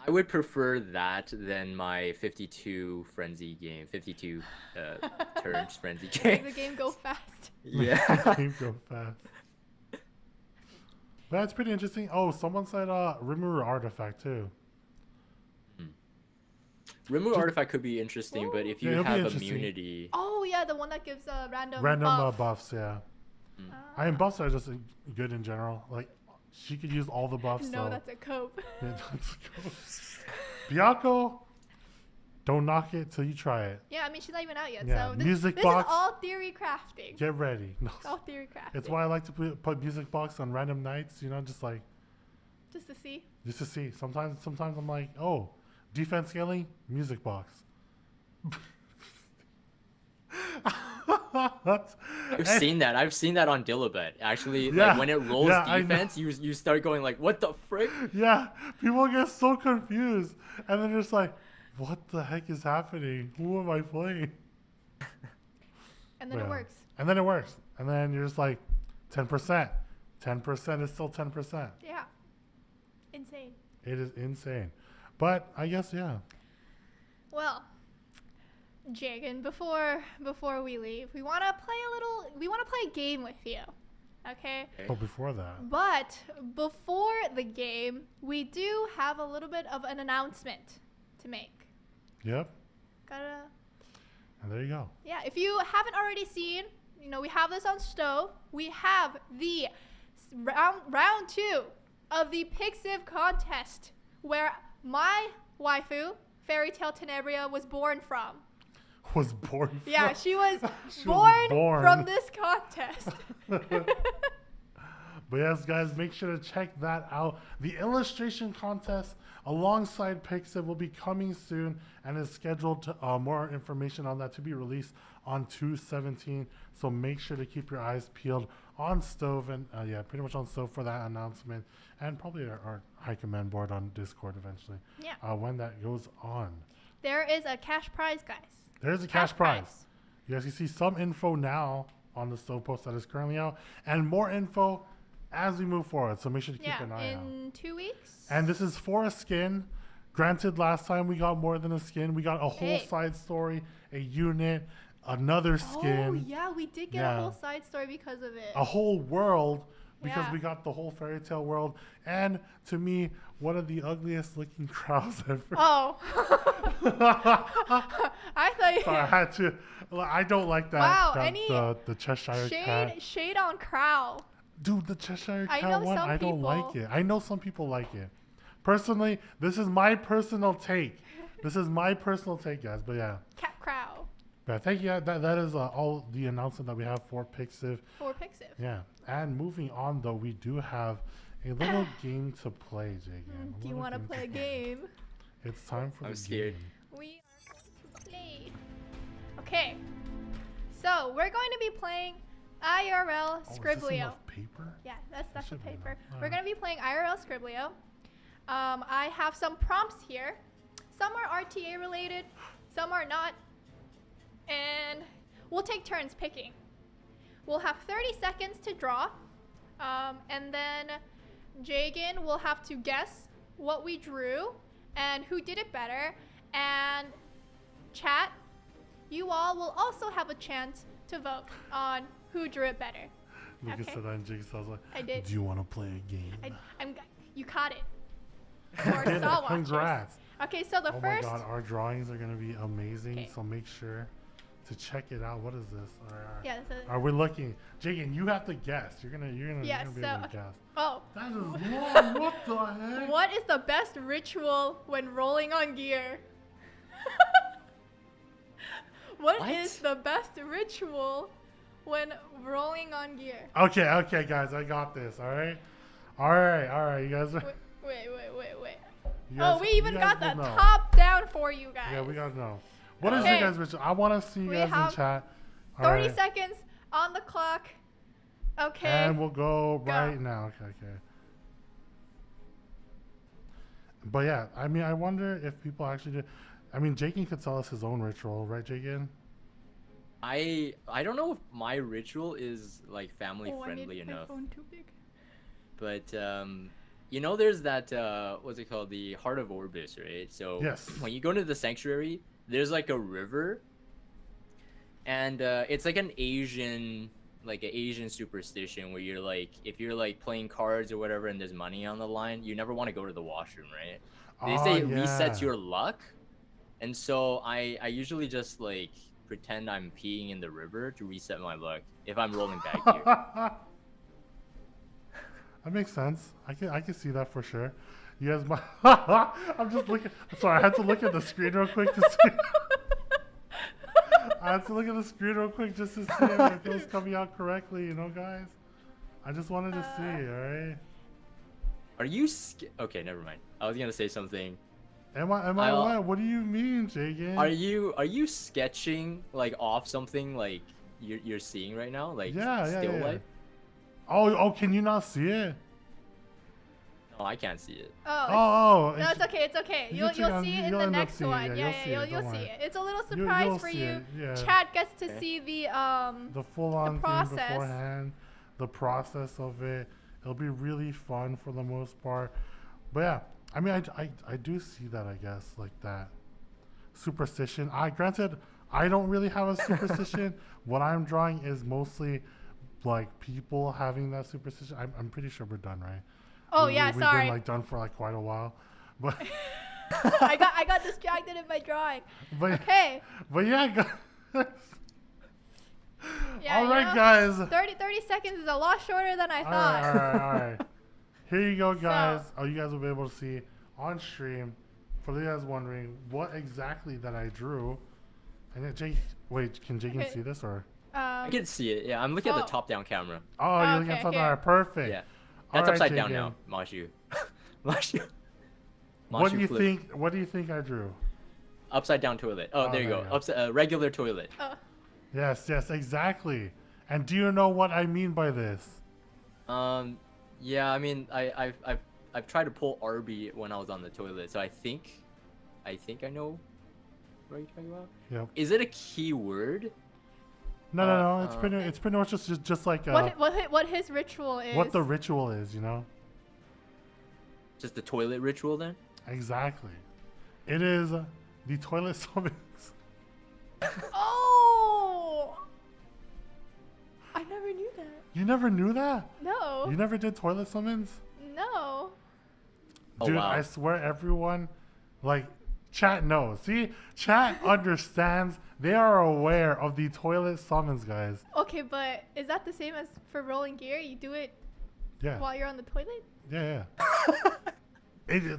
I would prefer that than my 52 frenzy game, 52 turns frenzy Make game. the game go fast. Yeah. Game go fast. But that's pretty interesting. Oh, someone said Rimuru artifact too. Remove artifact could be interesting, but if Yeah, you it'll be have interesting. immunity, Oh yeah, the one that gives a random Random buff. buffs, yeah. Mm. I mean, buffs are just good in general. Like, she could use all the buffs. No, so. that's a cope. Yeah, let's go. Bianco, don't knock it till you try it. Yeah, I mean she's not even out yet. Yeah, So this, music this box. is all theory crafting. Get ready. No. It's all theory crafting. It's why I like to put music box on random nights. You know, just like Just to see. just to see. Sometimes I'm like, oh, defense scaling, music box. I've seen that. I've seen that on Dilibet. Actually, Yeah, like when it rolls yeah, I know. defense, you start going like, what the frick? Yeah, people get so confused, and then just like, what the heck is happening? Who am I playing? And then Yeah. it works. And then it works, and then you're just like, 10%. 10% is still 10%. Yeah. Insane. It is insane, but I guess yeah. Well, Jagan, before we leave, we wanna play a game with you. Okay? Oh, before that, But before the game, we do have a little bit of an announcement to make. yep, Gotta and there you go. Yeah, if you haven't already seen, you know, we have this on Stove. We have the round 2 of the Pixiv contest where my waifu, Fairy Tale Tenebria, was born from. Was born. Yeah, she was, She was born from this contest. But yes, guys, make sure to check that out. The illustration contest alongside Pixiv will be coming soon and is scheduled to more information on that to be released on 2/17. So make sure to keep your eyes peeled on Stove and yeah, pretty much on Stove for that announcement, and probably our high command board on Discord eventually. Yeah. When that goes on. There is a cash prize, guys. There's a cash prize. You guys can see some info now on the Stove post that is currently out, and more info as we move forward. So make sure to keep an eye out. In 2 weeks. And this is for a skin. Granted, last time we got more than a skin. We got a whole side story, a unit, another skin. Oh, yeah, we did get a whole side story because of it. A whole world because we got the whole fairy tale world. And to me, one of the ugliest looking crows ever. Oh. I thought you... Sorry, I had to. I don't like that. Wow, the Cheshire cat. Shade on crow. Dude, the Cheshire I cat know one, some I don't like people- it. I know some people like it. Personally, this is my personal take. This is my personal take, guys. But yeah. Cat crow. But thank you. That is all the announcement that we have for Pixiv. For Pixiv. Yeah. And moving on, though, we do have a little game to play, Jagan. Do you want to play a game? It's time for I'm the scared. game. We are going to play. Okay. So, we're going to be playing IRL Oh, is this Scriblio. enough paper? Yeah, that's the should be paper. enough. We're going to be playing IRL Scriblio. I have some prompts here. Some are RTA related, some are not. And we'll take turns picking. We'll have 30 seconds to draw. And then Jagan will have to guess what we drew and who did it better. And chat, you all will also have a chance to vote on who drew it better. Lucas Okay. said that and Jigsaw was like, I did. do you want to play a game? You caught it. For Star Watchers. Congrats. Okay, so the Oh first. my god, our drawings are going to be amazing. Okay. So make sure to check it out. What is this? Yeah. So, Are we looking? Jagan, you have to guess. You're gonna Yeah, be so- able to guess. oh. That is long. What the heck? What is the best ritual when rolling on gear? What is the best ritual when rolling on gear? Okay, guys, I got this. All right. You guys. Wait. You guys- Oh, we even you guys got the will know. top down for you guys. Yeah, we gotta know. What is Okay. your guys' ritual? I want to see you We guys have in chat. All 30 right. seconds on the clock. Okay. And we'll go right now. Okay. But yeah, I mean, I wonder if people actually do. I mean, Jagan could tell us his own ritual, right, Jagan? I don't know if my ritual is like family I friendly made my enough, phone too big. but you know, there's that what's it called, the Heart of Orbis, right? So Yes. when you go into the sanctuary, there's like a river, and it's like an Asian superstition where you're like, if you're like playing cards or whatever and there's money on the line, you never want to go to the washroom, right? They say it resets your luck, and so I usually just like pretend I'm peeing in the river to reset my luck if I'm rolling back here. That makes sense. I can see that for sure. You guys might. I'm just looking. Sorry, I had to look at the screen real quick to see. I had to look at the screen real quick just to see if it was coming out correctly, you know, guys. I just wanted to see, all right? Are you okay, never mind. I was gonna say something. Am I what? What do you mean, Jagan? Are you sketching like off something like you're seeing right now, like still life? Oh, can you not see it? No, I can't see it. No, it's okay. you You'll check on- see it in you'll the end up next seeing it. one. Yeah, Yeah, you'll you'll see see it, it. It's a little You'll surprise for see you. it, yeah. Chat gets to Okay. see the full-on thing process. beforehand, the process of it. It'll be really fun for the most part. But yeah, I mean, I do see that, I guess, like that superstition. Granted, I don't really have a superstition. What I'm drawing is mostly like people having that superstition. I'm pretty sure we're done, right? Oh, We've sorry. been like done for like quite a while, but I got distracted in my drawing. but Okay. but yeah, guys. Yeah, All right, guys. 30 seconds is a lot shorter than I thought. All right. Here you go, guys. You guys will be able to see on stream. For you guys wondering what exactly that I drew, And then Jake, wait, can Jagan Okay. see this or? I can see it. Yeah, I'm looking at Oh. the top-down camera. Oh, you're looking Okay, at something. here. Alright, perfect. Yeah, All that's right, upside down Jagan. now. Mashuu. Mashuu. What do Mashuu you flip. think? What do you think I drew? Upside down toilet. Oh, Oh, there you there go. you go. Upside regular toilet. Oh. Yes, exactly. And do you know what I mean by this? Yeah. I mean, I've tried to pull Arby when I was on the toilet, so I think I know what you're talking about. Yep. Is it a keyword? No. It's uh, pretty much just like What his ritual is. what the ritual is, you know? Just the toilet ritual then? Exactly. It is the toilet summons. Oh! I never knew that. You never knew that? No. You never did toilet summons? No. Oh, Dude, wow. I swear everyone, like, chat knows. See? Chat understands. They are aware of the toilet summons, guys. Okay, but is that the same as for rolling gear? You do it Yeah. while you're on the toilet? Yeah.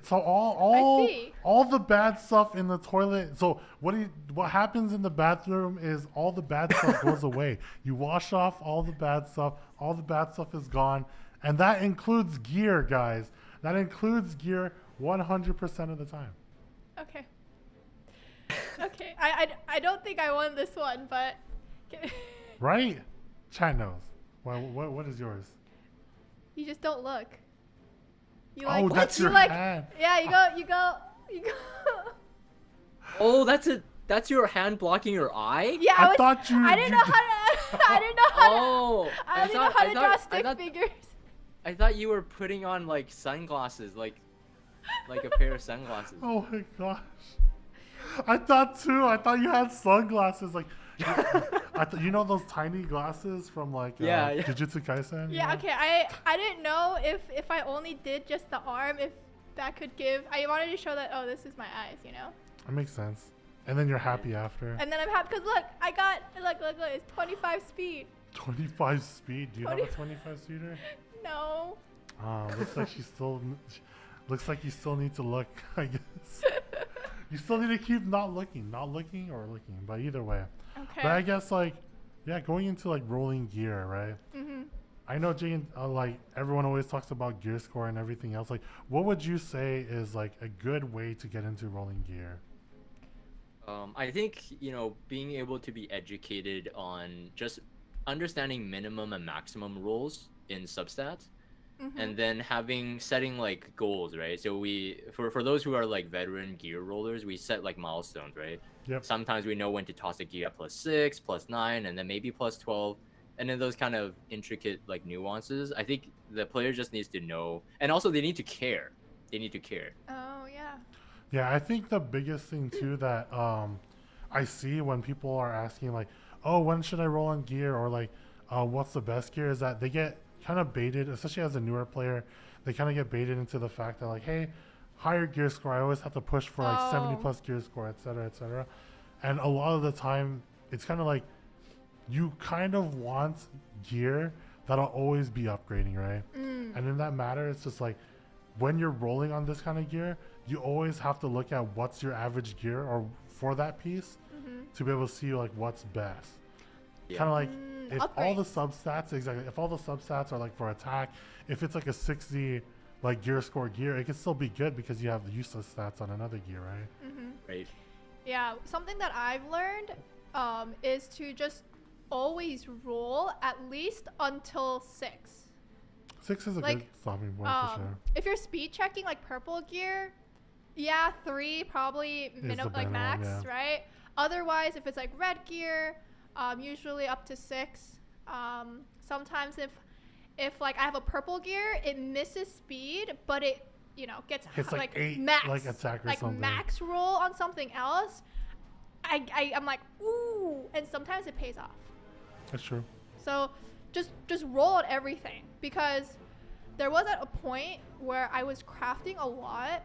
So I see. all the bad stuff in the toilet. So what happens in the bathroom is all the bad stuff goes away. You wash off all the bad stuff. All the bad stuff is gone, and that includes gear, guys. That includes gear 100% of the time. Okay. Okay. I don't think I won this one, but Right? Chat knows. What is yours? you just don't look. You Oh, that's you your like, hand. Yeah, you go. Oh, that's your hand blocking your eye? Yeah, I thought I didn't know how to. I didn't know how to. Oh, I didn't know how to draw stick thought, figures. I thought you were putting on like sunglasses, like a pair of sunglasses. Oh my gosh. I thought too. I thought you had sunglasses. Like, you know those tiny glasses from like Yeah. Jujutsu Kaisen? Yeah, you know? okay. I didn't know if I only did just the arm, if that could give. I wanted to show that, oh, this is my eyes, you know? That makes sense. And then you're happy after. And then I'm happy because look, I got, look, it's 25 speed. 25 speed. Do you have a 20 25 speeder? No. Looks like looks like you still need to look, I guess. You still need to keep not looking or looking, but either way. Okay. But I guess like, yeah, going into like rolling gear, right? Mm-hmm. I know Jane, like everyone always talks about gear score and everything else. Like, what would you say is like a good way to get into rolling gear? I think, being able to be educated on just understanding minimum and maximum rolls in substats, Mm-hmm. and then setting like goals, right? So for those who are like veteran gear rollers, we set like milestones, right? Yep. Sometimes we know when to toss a gear at +6, +9, and then maybe +12, and then those kind of intricate like nuances. I think the player just needs to know, and also they need to care. Oh, yeah. Yeah, I think the biggest thing too that I see when people are asking like, oh, when should I roll on gear, or like, what's the best gear, is that they get kind of baited, especially as a newer player. They kind of get baited into the fact that like, hey, higher gear score, I always have to push for like 70 plus gear score, etc., etc. And a lot of the time, it's kind of like you kind of want gear that'll always be upgrading, right? Mm. And in that matter, it's just like when you're rolling on this kind of gear, you always have to look at what's your average gear or for that piece Mm-hmm. to be able to see like what's best. Yeah. Kind of like if all the upgrade. substats, exactly, if all the substats are like for attack, if it's like a 60 like gear score gear, it can still be good because you have the useless stats on another gear, right? Mm-hmm. Right. Yeah, something that I've learned is to just always roll at least until 6. 6 is a Like, good stopping point for sure. If you're speed checking like purple gear, yeah, 3 probably the like minimum, max, yeah. right? Otherwise, if it's like red gear, usually up to 6. Sometimes if like I have a purple gear, it misses speed, but it gets It's like 8 max, like attack or like something. max roll on something else. I'm like, ooh, and sometimes it pays off. That's true. So just roll on everything, because there was at a point where I was crafting a lot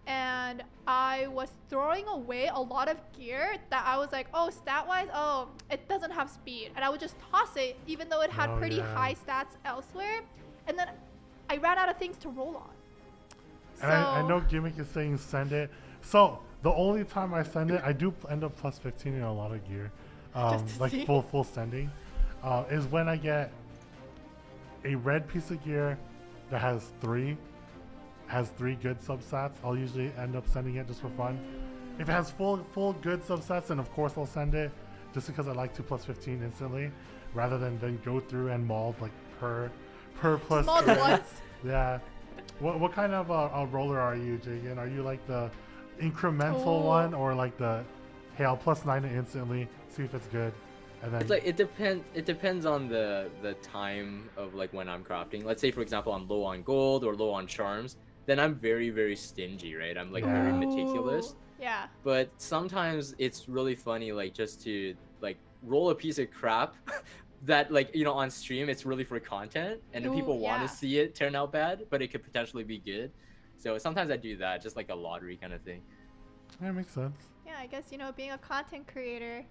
and I was throwing away a lot of gear that I was like, oh, stat wise, oh, it doesn't have speed, and I would just toss it even though it had Oh, pretty yeah. high stats elsewhere, and then I ran out of things to roll on. And I know Gimmick is saying send it. So The only time I send it, I do end up plus 15 in a lot of gear, Just to like see. full sending, is when I get a red piece of gear that has three good substats. I'll usually end up sending it just for fun. If it has full good subsets, then of course I'll send it, just because I like to plus 15 instantly, rather than then go through and mold like per plus. Small three. once. Yeah. What kind of a roller are you, Jagan? Are you like the incremental Ooh. one, or like the, hey, I'll plus 9 it instantly, see if it's good, and then It's like it depends on the time of like when I'm crafting. Let's say for example I'm low on gold or low on charms, then I'm very stingy, right? I'm like very Yeah. meticulous. Ooh, yeah. But sometimes it's really funny, like just to like roll a piece of crap that like on stream it's really for content, and then Ooh, people want yeah. to see it turn out bad, but it could potentially be good. So sometimes I do that, just like a lottery kind of thing. that makes sense. Yeah, I guess being a content creator,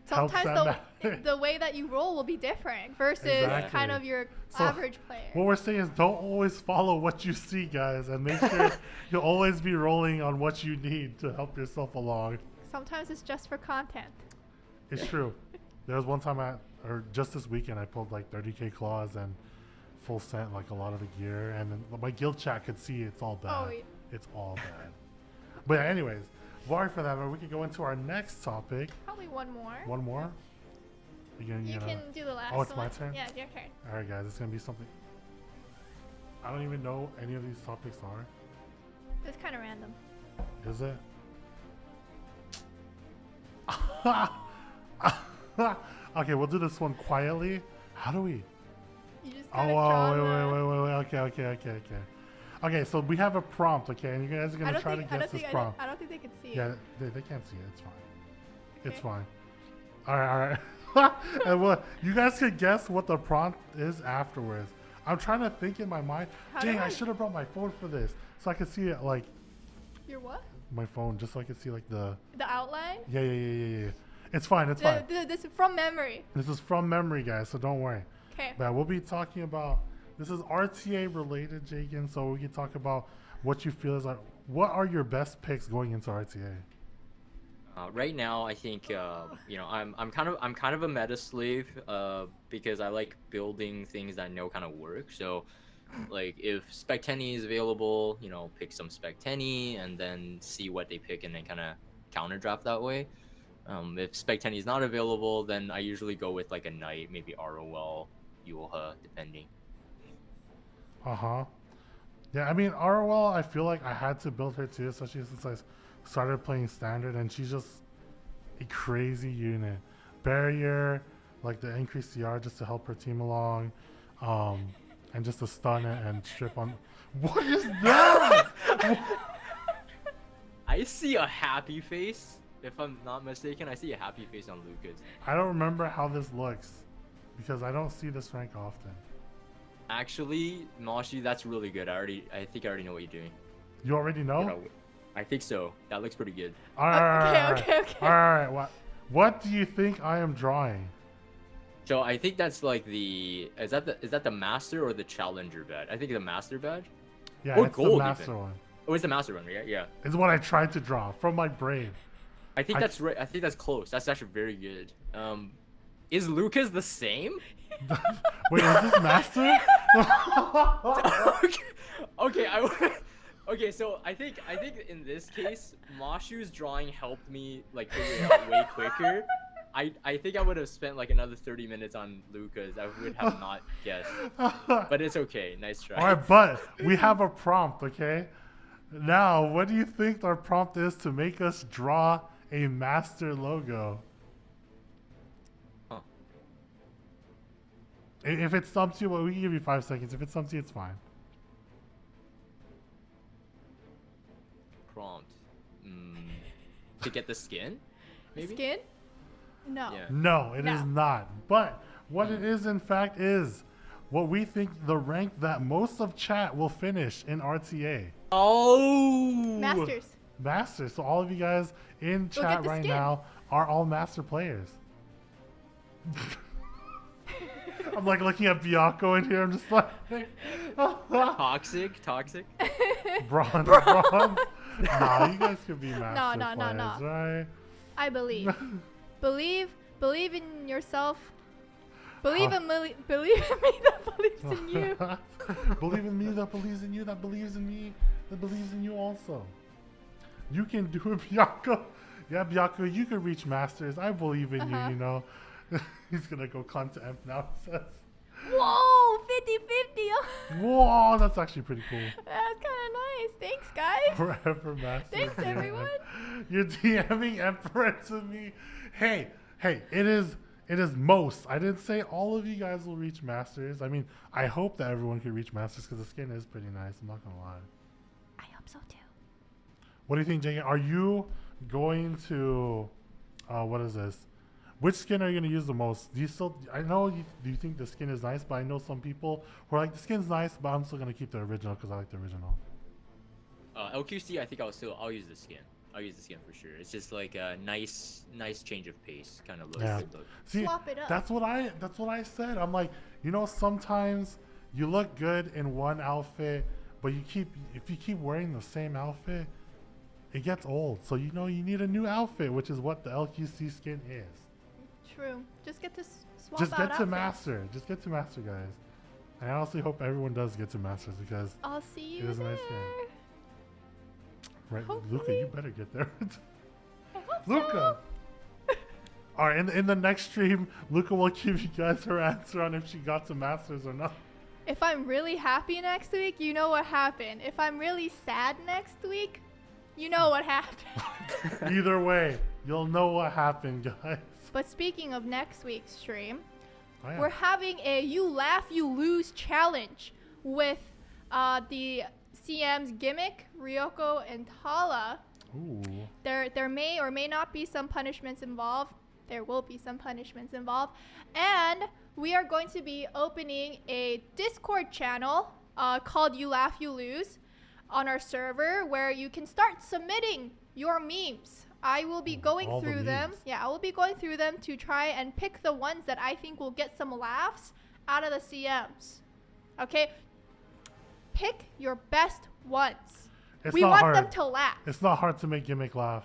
Helps sometimes that the way that you roll will be different versus Exactly. kind of your So, average player. What we're saying is don't always follow what you see, guys, and make sure you'll always be rolling on what you need to help yourself along. Sometimes it's just for content. It's true. There was one time or just this weekend, I pulled like 30k claws and full sent like a lot of the gear, and then my guild chat could see it's all bad. Oh, yeah. It's all bad. But yeah, anyways, sorry for that, but we can go into our next topic. Probably one more. One more? You can do the last Oh, it's one. my turn? Yeah, your turn. All right, guys, it's gonna be something. I don't even know any of these topics are. It's kind of random. Is it? Okay, we'll do this one quietly. How do we? You just Oh, gotta wow, draw wait. Okay. Okay, so we have a prompt, okay, and you guys are I gonna don't try think, to I guess don't this think prompt. I don't think they can see Yeah, it. they can't see it. It's fine. It's Okay. fine. All right. And you guys can guess what the prompt is afterwards. I'm trying to think in my mind. How do Dang, I I- should have brought my phone for this, so I could see it like Your what? my phone, just so I could see like the. The outline? Yeah. It's fine. It's fine. This is from memory. This is from memory, guys, so don't worry. Okay. But we'll be talking about, this is RTA related, Jagan, so we can talk about what you feel is like, what are your best picks going into RTA? Right now, I think I'm kind of a meta slave because I like building things that I know kind of work. So, like if Spec Tenny is available, pick some Spec Tenny and then see what they pick and then kind of counter draft that way. If Spec Tenny is not available, then I usually go with like a Knight, maybe ROL, Yulha, depending. Yeah, I mean, ROL, I feel like I had to build her too, especially since I started playing Standard, and she's just a crazy unit. Barrier, like the increased CR just to help her team along, and just to stun it and strip on. What is that? I see a happy face. If I'm not mistaken, I see a happy face on Lucas. I don't remember how this looks because I don't see this rank often. Actually, Mashuu, that's really good. I think I already know what you're doing. You already know? I think so. That looks pretty good. All right. Okay. All right. What do you think I am drawing? So I think that's like is that the master or the challenger badge? I think the master badge. Yeah, Or it's gold the master even. one. Oh, it's the master one, right? Yeah. It's what I tried to draw from my brain. I think that's right. I think that's close. That's actually very good. Is Lucas the same? Wait, is this master? Okay. Okay, so I think in this case, Mashu's drawing helped me like figure it out way quicker. I think I would have spent like another 30 minutes on Lucas. I would have not guessed. But it's okay. Nice try. All right, but we have a prompt, okay? Now, what do you think our prompt is to make us draw a master logo? Huh. If it stumps you, well, we can give you 5 seconds. If it stumps you, it's fine. Prompt. To get the skin? Maybe? Skin? No. Yeah. No, it is No. not. But what it is, in fact, is what we think the rank that most of chat will finish in RTA. Oh! Masters. Master. So all of you guys in Look chat at the right skin. now are all master players. I'm like looking at Bianco in here. I'm just like Toxic. bronze. Nah, you guys could be master No, players, right? I believe. Believe in yourself. Believe in me that believes in you. Believe in me that believes in you, that believes in me, that believes in you also. You can do it, Bianco. Yeah, Bianco, you can reach masters. I believe in you, you know. He's gonna go climb to Emp now, he says. Whoa, 50-50. Whoa, that's actually pretty cool. That's kind of nice. Thanks, guys. Forever master. Thanks, DM. everyone. You're DMing Emperor to me. Hey, it is most. I didn't say all of you guys will reach masters. I mean, I hope that everyone can reach masters because the skin is pretty nice. I'm not gonna lie. I hope so too. What do you think, Jagan? Are you going to, what is this? Which skin are you going to use the most? Do you still, I know you think the skin is nice, but I know some people who are like, the skin's nice, but I'm still going to keep the original because I like the original. LQC, I think I'll use the skin. I'll use the skin for sure. It's just like a nice change of pace kind of look. Yeah. look. See, Swap it up. that's what I said. I'm like, you know, sometimes you look good in one outfit, but if you keep wearing the same outfit, it gets old. So you know you need a new outfit, which is what the LQC skin is. True. Just get to swap Just out get to outfits. master. Just get to master, guys. I honestly hope everyone does get to masters because I'll see it you is a there. nice game. Right, Luka, Hopefully. you better get there. I hope Luka. All right, in the next stream, Luka will give you guys her answer on if she got to masters or not. If I'm really happy next week, you know what happened. If I'm really sad next week, you know what happened. Either way, you'll know what happened, guys. But speaking of next week's stream, Oh, yeah. we're having a You Laugh, You Lose challenge with the CM's Gimmick, Ryoko, and Tala. Ooh. There may or may not be some punishments involved. There will be some punishments involved. And we are going to be opening a Discord channel called You Laugh, You Lose on our server where you can start submitting your memes. I will be going all the through them. memes. Yeah, I will be going through them to try and pick the ones that I think will get some laughs out of the CMs. Okay? Pick your best ones. It's We not want hard. them to laugh. It's not hard to make Gimmick laugh.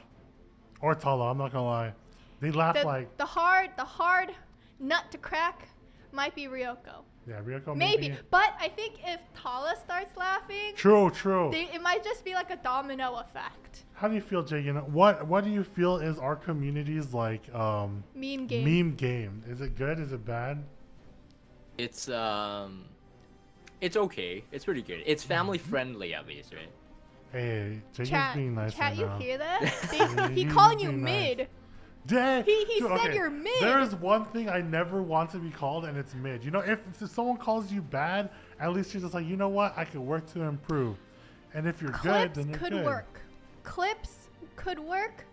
Or Tala, I'm not gonna lie. They laugh The, like, the hard nut to crack might be Ryoko. yeah, Ryoko Maybe. But I think if Tala starts laughing, True. it might just be like a domino effect. How do you feel, Jagan? What do you feel is our community's like Meme game. meme game? Is it good? Is it bad? It's okay. It's pretty good. It's family friendly at least, right? Hey, Jagan's Chat, being nice chat, right you now. hear that? He He's calling you being nice. mid. Dang. He Dude, said okay, you're mid. There is one thing I never want to be called, and it's mid. You know, if someone calls you bad, at least you're just like, you know what? I could work to improve. And if you're good, Clips then you're could good. work. Clips could work,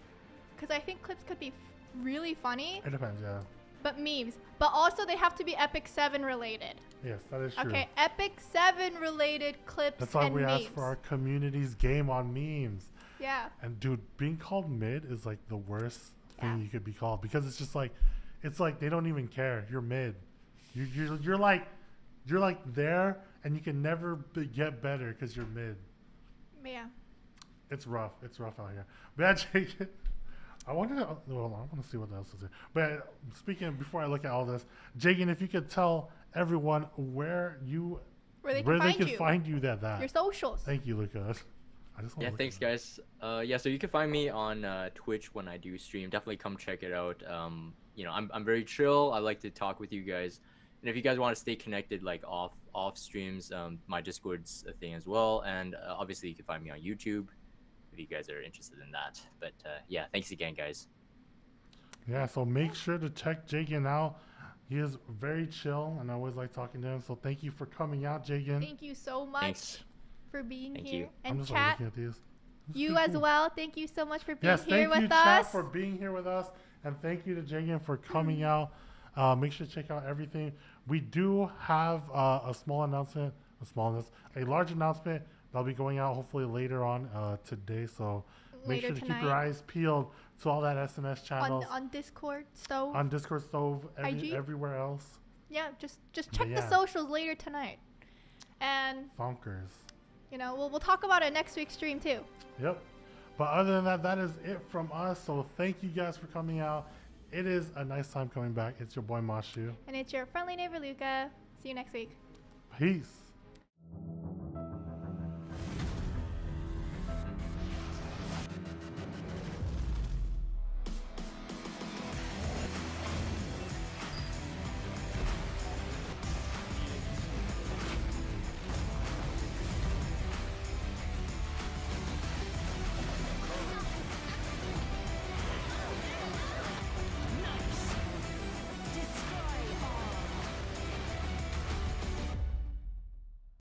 because I think clips could be really funny. It depends, yeah. But memes. But also they have to be Epic 7 related. Yes, that is true. Okay, Epic 7 related clips That's why and we memes. ask for our community's game on memes. Yeah. And dude, being called mid is like the worst thing Yeah. you could be called because it's just like, it's like they don't even care. You're mid. You're like there, and you can never get better because you're mid. Yeah. It's rough. It's rough out here. But yeah, Jake, I wanted to. Well, I want to see what else is there. But speaking before I look at all this, Jagan, if you could tell everyone where Where they can you. find you that. Your socials. Thank you, Lucas. I just Yeah, wanna look thanks at that. guys. Yeah, so you can find me on Twitch when I do stream. Definitely come check it out. You know, I'm very chill. I like to talk with you guys. And if you guys want to stay connected like off streams, my Discord's a thing as well. And obviously you can find me on YouTube if you guys are interested in that. But yeah, thanks again, guys. Yeah, so make sure to check Jagan out. He is very chill, and I always like talking to him. So thank you for coming out, Jagan. Thank you so much Thanks. for being Thank here. you. I'm And just chat, looking at these. This is you pretty as cool. well. Thank you so much for being Yes, here thank you, with chat, us. for being here with us, and thank you to Jagan for coming out. Make sure to check out everything. We do have a large announcement that'll be going out hopefully later on today. So make Later sure to keep your tonight. eyes peeled to all that SNS channels on Discord stove. on Discord Stove, IG? everywhere else. Yeah, just But check the yeah. socials later tonight. And Bonkers. you know, we'll talk about it next week's stream too. Yep. But other than that, that is it from us. So thank you guys for coming out. It is a nice time coming back. It's your boy Mashuu. And it's your friendly neighbor Luka. See you next week. Peace.